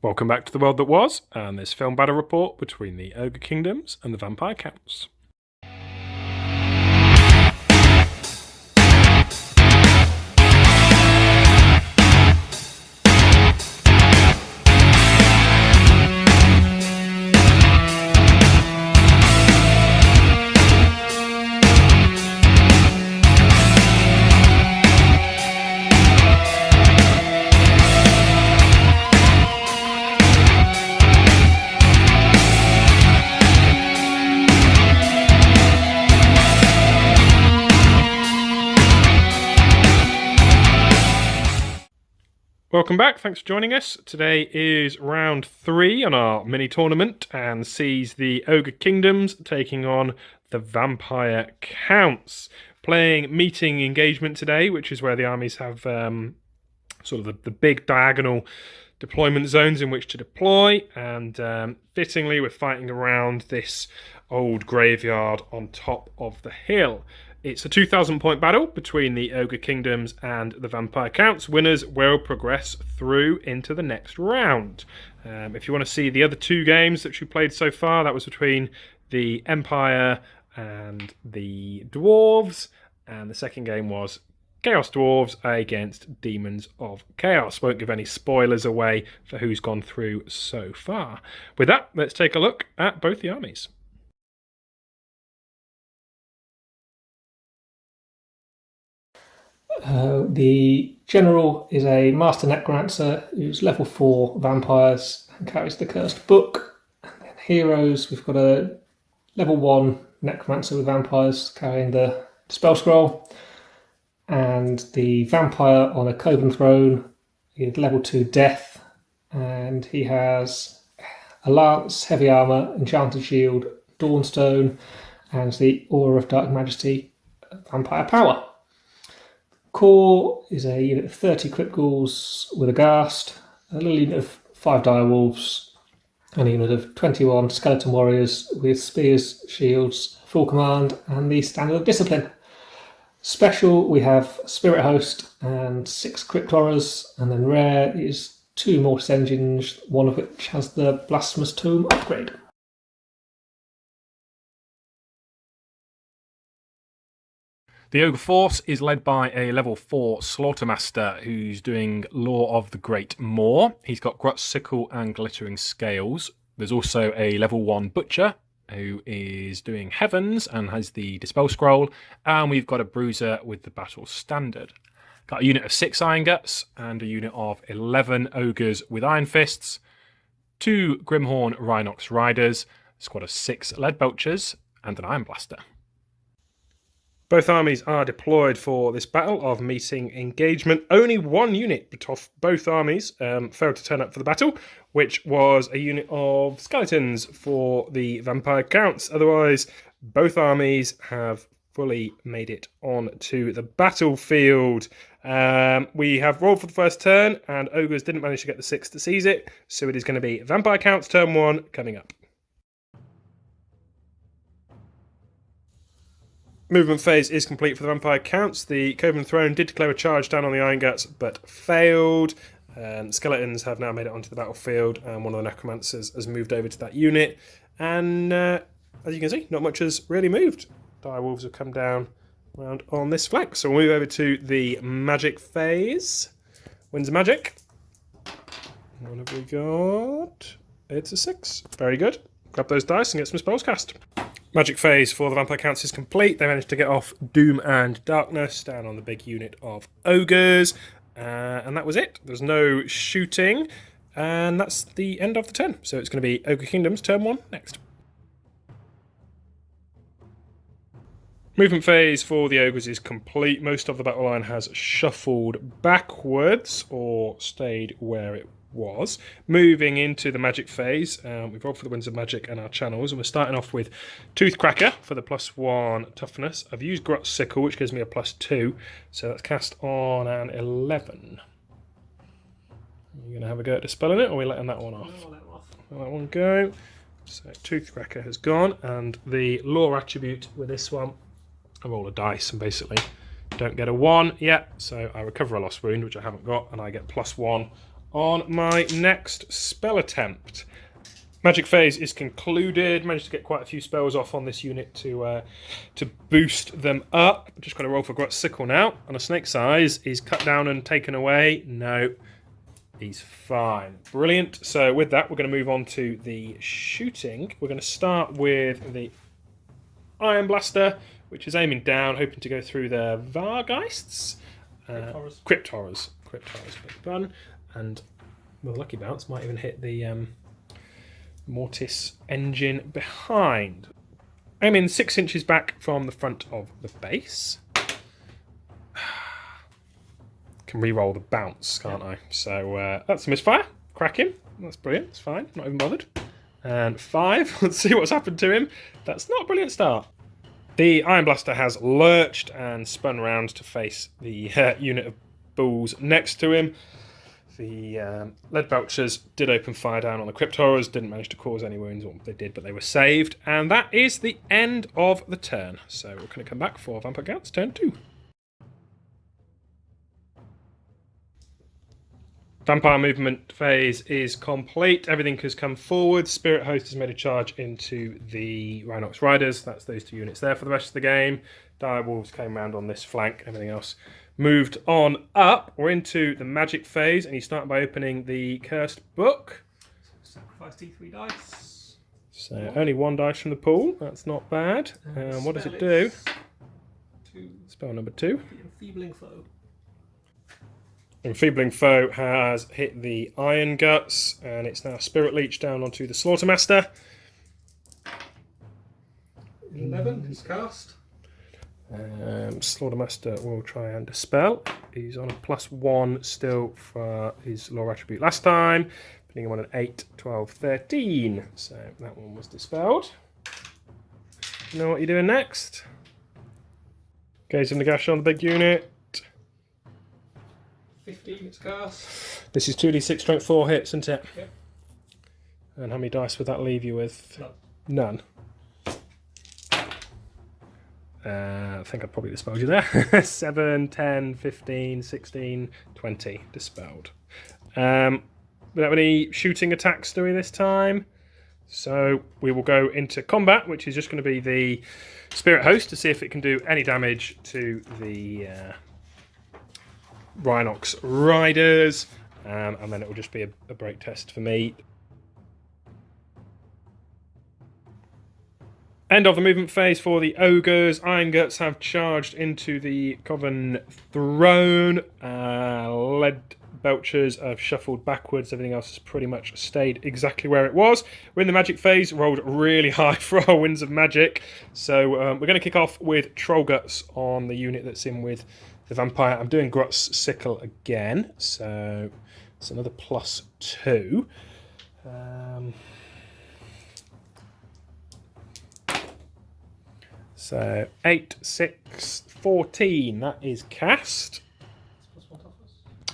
Welcome back to the world that was, and this film battle report between the Ogre Kingdoms and the Vampire Counts. Welcome back, thanks for joining us. Today is round 3 on our mini tournament and sees the Ogre Kingdoms taking on the Vampire Counts. Playing meeting engagement today, which is where the armies have sort of the big diagonal deployment zones in which to deploy, and fittingly we're fighting around this old graveyard on top of the hill. It's a 2,000 point battle between the Ogre Kingdoms and the Vampire Counts. Winners will progress through into the next round. If you want to see the other 2 games that you played so far, that was between the Empire and the Dwarves, and the second game was Chaos Dwarves against Demons of Chaos. Won't give any spoilers away for who's gone through so far. With that, let's take a look at both the armies. The General is a Master Necromancer who's level 4 vampires and carries the Cursed Book. And then Heroes, we've got a level 1 Necromancer with vampires carrying the Spell Scroll. And the Vampire on a Coven Throne is level 2 Death. And he has a Lance, Heavy Armour, Enchanted Shield, Dawnstone, and the Aura of Dark Majesty, Vampire Power. Core is a unit of 30 Crypt Ghouls with a Ghast, a little unit of 5 Direwolves, and a unit of 21 Skeleton Warriors with Spears, Shields, Full Command, and the Standard of Discipline. Special, we have Spirit Host and 6 Crypt Horrors, and then rare is 2 Mortis Engines, one of which has the Blasphemous Tomb upgrade. The Ogre Force is led by a level 4 Slaughtermaster who's doing Law of the Great Maw. He's got Grut's Sickle and Glittering Scales. There's also a level 1 Butcher who is doing Heavens and has the Dispel Scroll. And we've got a Bruiser with the Battle Standard. Got a unit of 6 Iron Guts and a unit of 11 Ogres with Iron Fists, 2 Grimhorn Rhinox Riders, a squad of 6 Leadbelchers, and an Iron Blaster. Both armies are deployed for this battle of meeting engagement. Only one unit of both armies failed to turn up for the battle, which was a unit of skeletons for the Vampire Counts. Otherwise, both armies have fully made it onto the battlefield. We have rolled for the first turn, and Ogres didn't manage to get the 6 to seize it, so it is going to be Vampire Counts turn 1 coming up. Movement phase is complete for the Vampire Counts. The Coven Throne did declare a charge down on the Iron Guts, but failed. Skeletons have now made it onto the battlefield, and one of the Necromancers has moved over to that unit. And as you can see, not much has really moved. Direwolves have come down around on this flank. So we'll move over to the Magic phase. Winds of Magic. What have we got? It's a 6. Very good. Grab those dice and get some spells cast. Magic phase for the Vampire Counts is complete. They managed to get off Doom and Darkness down on the big unit of Ogres. And that was it. There's no shooting. And that's the end of the turn. So it's going to be Ogre Kingdoms turn 1 next. Movement phase for the Ogres is complete. Most of the battle line has shuffled backwards or stayed where it was. Moving into the Magic phase, we've rolled for the Winds of Magic and our channels, and we're starting off with Toothcracker for the +1 toughness. I've used Grut's Sickle, which gives me a +2, so that's cast on an 11. Are you going to have a go at dispelling it, or are we letting that one off? Let that one go. So Toothcracker has gone, and the Law attribute with this one, I roll a dice and basically don't get a 1 yet, so I recover a lost wound, which I haven't got, and I get +1 on my next spell attempt. Magic phase is concluded. Managed to get quite a few spells off on this unit to boost them up. I'm just going to roll for Grot's Sickle now. On a snake's eyes, he's cut down and taken away. No, he's fine. Brilliant. So with that, we're going to move on to the shooting. We're going to start with the Iron Blaster, which is aiming down, hoping to go through the Vargeists. Crypt Horrors. Beg your pardon. And with a lucky bounce, might even hit the Mortis engine behind. Aiming 6 inches back from the front of the base. Can re-roll the bounce, can't I? So that's a misfire. Cracking. That's brilliant. It's fine. Not even bothered. And 5. Let's see what's happened to him. That's not a brilliant start. The Iron Blaster has lurched and spun round to face the unit of bulls next to him. The Lead Belchers did open fire down on the Crypt Horrors, didn't manage to cause any wounds, or they did, but they were saved. And that is the end of the turn. So we're going to come back for Vampire Gaunt's turn 2. Vampire movement phase is complete. Everything has come forward. Spirit Host has made a charge into the Rhinox Riders. That's those 2 units there for the rest of the game. Dire Wolves came round on this flank. Everything else moved on up. We're into the magic phase, and you start by opening the Cursed Book. Sacrifice T3 dice. So only 1 dice from the pool. That's not bad. What does it do? Spell number 2. Enfeebling Foe. Enfeebling Foe has hit the Iron Guts, and it's now Spirit Leech down onto the Slaughtermaster. 11 is cast. Slaughtermaster will try and dispel. He's on a +1 still for his lore attribute last time, putting him on an 8, 12, 13. So that one was dispelled. You know what you're doing next? Gaze in the gash on the big unit. 15 is cast. This is 2d6 strength 4 hits, isn't it? Yep. And how many dice would that leave you with? None. I think I probably dispelled you there. 7, 10, 15, 16, 20 dispelled. We don't have any shooting attacks, do we, this time? So we will go into combat, which is just going to be the Spirit Host to see if it can do any damage to the Rhinox Riders. And then it will just be a break test for me. End of the movement phase for the Ogres. Iron Guts have charged into the Coven Throne. Lead Belchers have shuffled backwards. Everything else has pretty much stayed exactly where it was. We're in the magic phase. Rolled really high for our Winds of Magic. So we're going to kick off with Troll Guts on the unit that's in with the Vampire. I'm doing Grot's Sickle again. So it's another +2. So 8, 6, 14. That is cast. It's +1 toughness.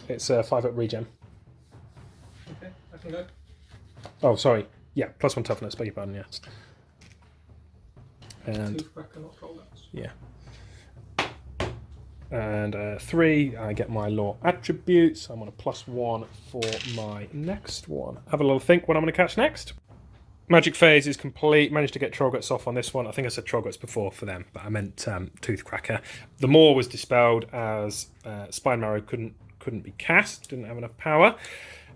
It's a 5-up regen. Okay, I can go. Oh, sorry. Yeah, +1 toughness. Beg your pardon. Yes. And 2 for Brecker, not Troll Guts. yeah. And 3. I get my lore attributes. I'm on a +1 for my next one. Have a little think what I'm going to catch next. Magic phase is complete. Managed to get Trollguts off on this one. I think I said Trollguts before for them, but I meant Toothcracker. The Maw was dispelled as Spine Marrow couldn't be cast. Didn't have enough power.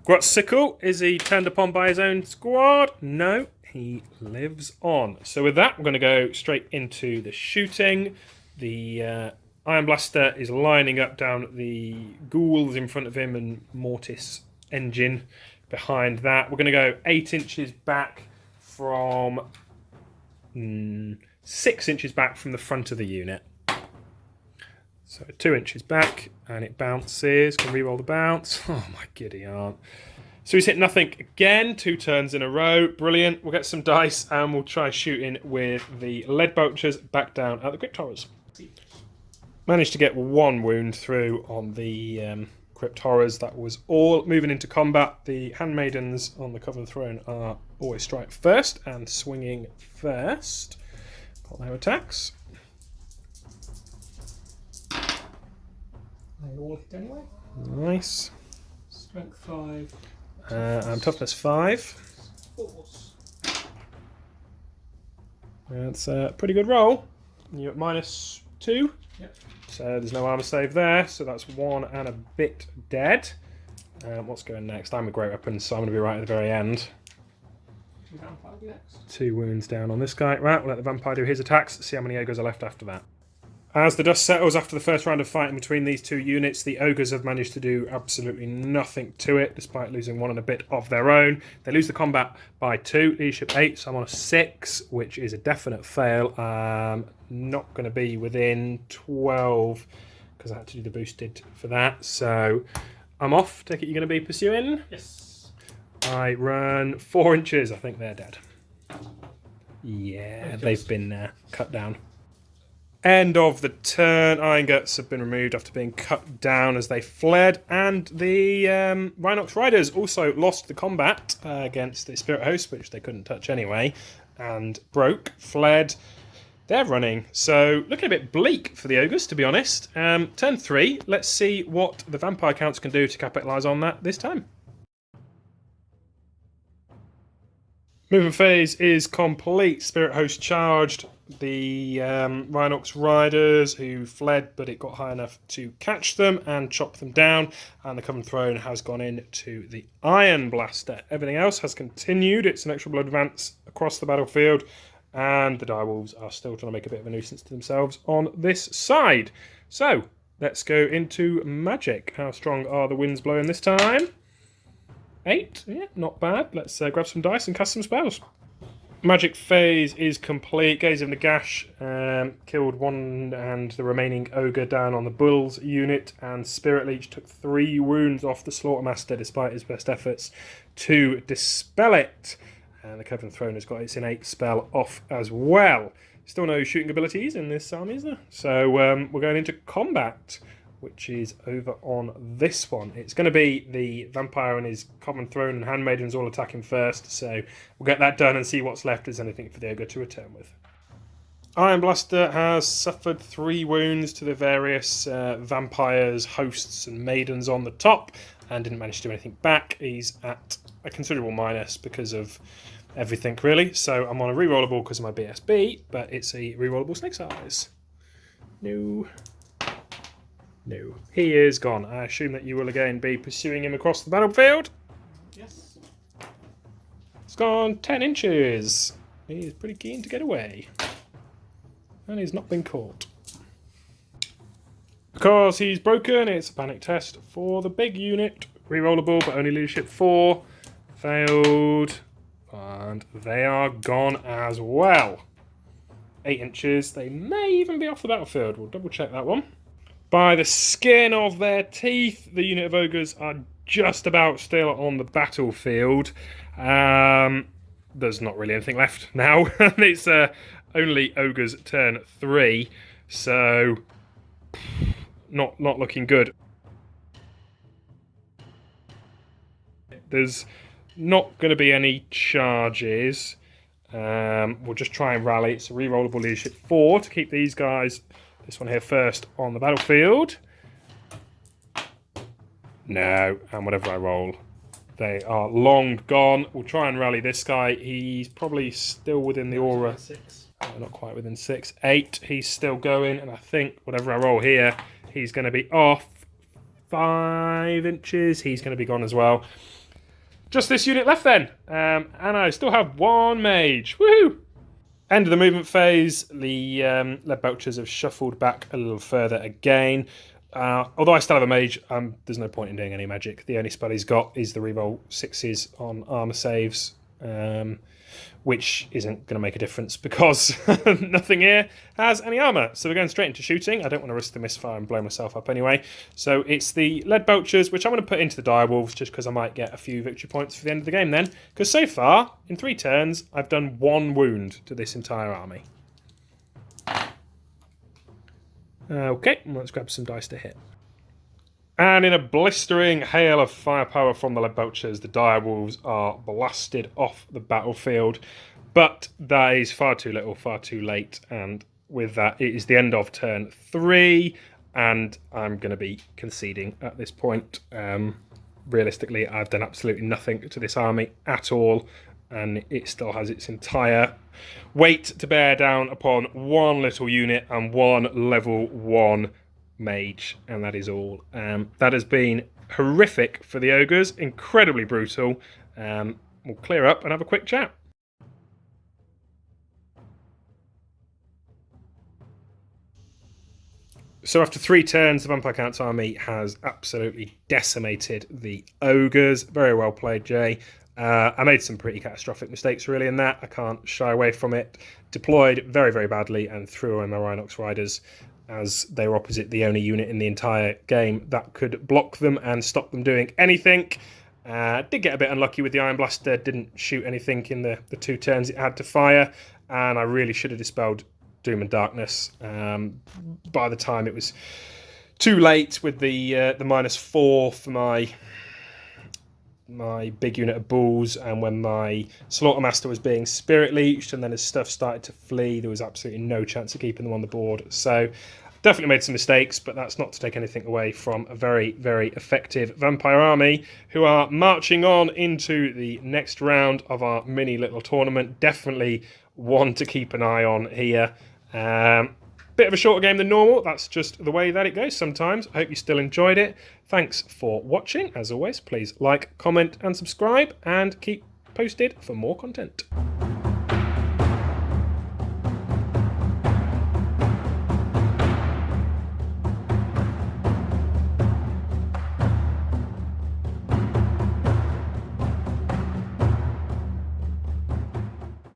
Grot's Sickle, is he turned upon by his own squad? No, he lives on. So with that, we're going to go straight into the shooting. The Iron Blaster is lining up down the ghouls in front of him and Mortis engine behind that. We're going to go 8 inches back from 6 inches back from the front of the unit. So 2 inches back, and it bounces. Can re-roll the bounce. Oh my giddy aunt. So he's hit nothing again, 2 turns in a row. Brilliant. We'll get some dice, and we'll try shooting with the Lead Belchers back down at the Crypt Horrors. Managed to get 1 wound through on the Crypt Horrors. That was all. Moving into combat, the Handmaidens on the Coven Throne are always strike first and swinging first. Got their attacks. They all hit anyway. Nice. Strength 5. I'm toughness 5. Force. That's a pretty good roll. You're at -2. Yep. So there's no armor save there. So that's 1 and a bit dead. What's going next? I'm a great weapon, so I'm going to be right at the very end. Vampire be next. 2 wounds down on this guy. Right, we'll let the vampire do his attacks, see how many ogres are left after that. As the dust settles after the first round of fighting between these two units, the ogres have managed to do absolutely nothing to it, despite losing 1 and a bit of their own. They lose the combat by 2, leadership 8, so I'm on a 6, which is a definite fail. Not going to be within 12, because I had to do the boosted for that, so I'm off. Take it you're going to be pursuing? Yes. I run 4 inches, I think they're dead. Yeah, they've been cut down. End of the turn. Iron Guts have been removed after being cut down as they fled, and the Rhinox Riders also lost the combat against the Spirit Host, which they couldn't touch anyway, and fled. They're running, so looking a bit bleak for the Ogres, to be honest. Turn 3, let's see what the Vampire Counts can do to capitalise on that this time. Movement phase is complete. Spirit Host charged the Rhinox Riders, who fled, but it got high enough to catch them and chop them down. And the Coven Throne has gone into the Iron Blaster. Everything else has continued. It's an extra blood advance across the battlefield, and the Direwolves are still trying to make a bit of a nuisance to themselves on this side. So let's go into magic. How strong are the winds blowing this time? 8, yeah, not bad. Let's grab some dice and cast some spells. Magic phase is complete. Gaze of Nagash killed 1 and the remaining ogre down on the Bulls unit, and Spirit Leech took 3 wounds off the Slaughtermaster despite his best efforts to dispel it. And the Coven Throne has got its innate spell off as well. Still no shooting abilities in this army, is there? So we're going into combat, which is over on this one. It's going to be the Vampire and his Common Throne and Handmaidens all attacking first, so we'll get that done and see what's left as anything for the Ogre to return with. Iron Blaster has suffered 3 wounds to the various vampires, hosts and maidens on the top, and didn't manage to do anything back. He's at a considerable minus because of everything, really. So I'm on a rerollable because of my BSB, but it's a rerollable Snake's Eyes. No. No. He is gone. I assume that you will again be pursuing him across the battlefield. Yes. It's gone 10 inches. He is pretty keen to get away. And he's not been caught. Because he's broken, it's a panic test for the big unit. Rerollable, but only leadership 4. Failed. And they are gone as well. 8 inches. They may even be off the battlefield. We'll double check that one. By the skin of their teeth, the unit of ogres are just about still on the battlefield. There's not really anything left now. It's only ogres turn 3, so not looking good. There's not going to be any charges. We'll just try and rally. It's a rerollable leadership 4 to keep these guys, this one here first, on the battlefield. No, and whatever I roll, they are long gone. We'll try and rally this guy. He's probably still within the aura. 6. Not quite within 6. 8, he's still going, and I think whatever I roll here, he's going to be off 5 inches. He's going to be gone as well. Just this unit left then, and I still have 1 mage. Woohoo! End of the movement phase. The lead belchers have shuffled back a little further again. Although I still have a mage, there's no point in doing any magic. The only spell he's got is the reroll 6s on armor saves, which isn't going to make a difference because nothing here has any armor. So we're going straight into shooting. I don't want to risk the misfire and blow myself up anyway. So it's the lead belchers, which I'm going to put into the direwolves just because I might get a few victory points for the end of the game then. Because so far, in 3 turns, I've done 1 wound to this entire army. Okay, let's grab some dice to hit. And in a blistering hail of firepower from the lead belchers, the direwolves are blasted off the battlefield. But that is far too little, far too late. And with that, it is the end of turn 3. And I'm going to be conceding at this point. realistically, I've done absolutely nothing to this army at all, and it still has its entire weight to bear down upon one little unit and one level 1 mage, and that is all. That has been horrific for the ogres, incredibly brutal. We'll clear up and have a quick chat. So after 3 turns, the Vampire Count's army has absolutely decimated the ogres. Very well played, Jay. I made some pretty catastrophic mistakes really in that. I can't shy away from it. Deployed very, very badly and threw away my Rhinox Riders as they were opposite the only unit in the entire game that could block them and stop them doing anything. Did get a bit unlucky with the Iron Blaster. Didn't shoot anything in the 2 turns it had to fire. And I really should have dispelled Doom and Darkness. By the time it was too late with the -4 for my big unit of bulls, and when my Slaughtermaster was being spirit leeched, and then as stuff started to flee, there was absolutely no chance of keeping them on the board. So definitely made some mistakes, but that's not to take anything away from a very, very effective vampire army who are marching on into the next round of our mini little tournament. Definitely one to keep an eye on here. Bit of a shorter game than normal. That's just the way that it goes sometimes. I hope you still enjoyed it. Thanks for watching. As always, please like, comment and subscribe, and keep posted for more content.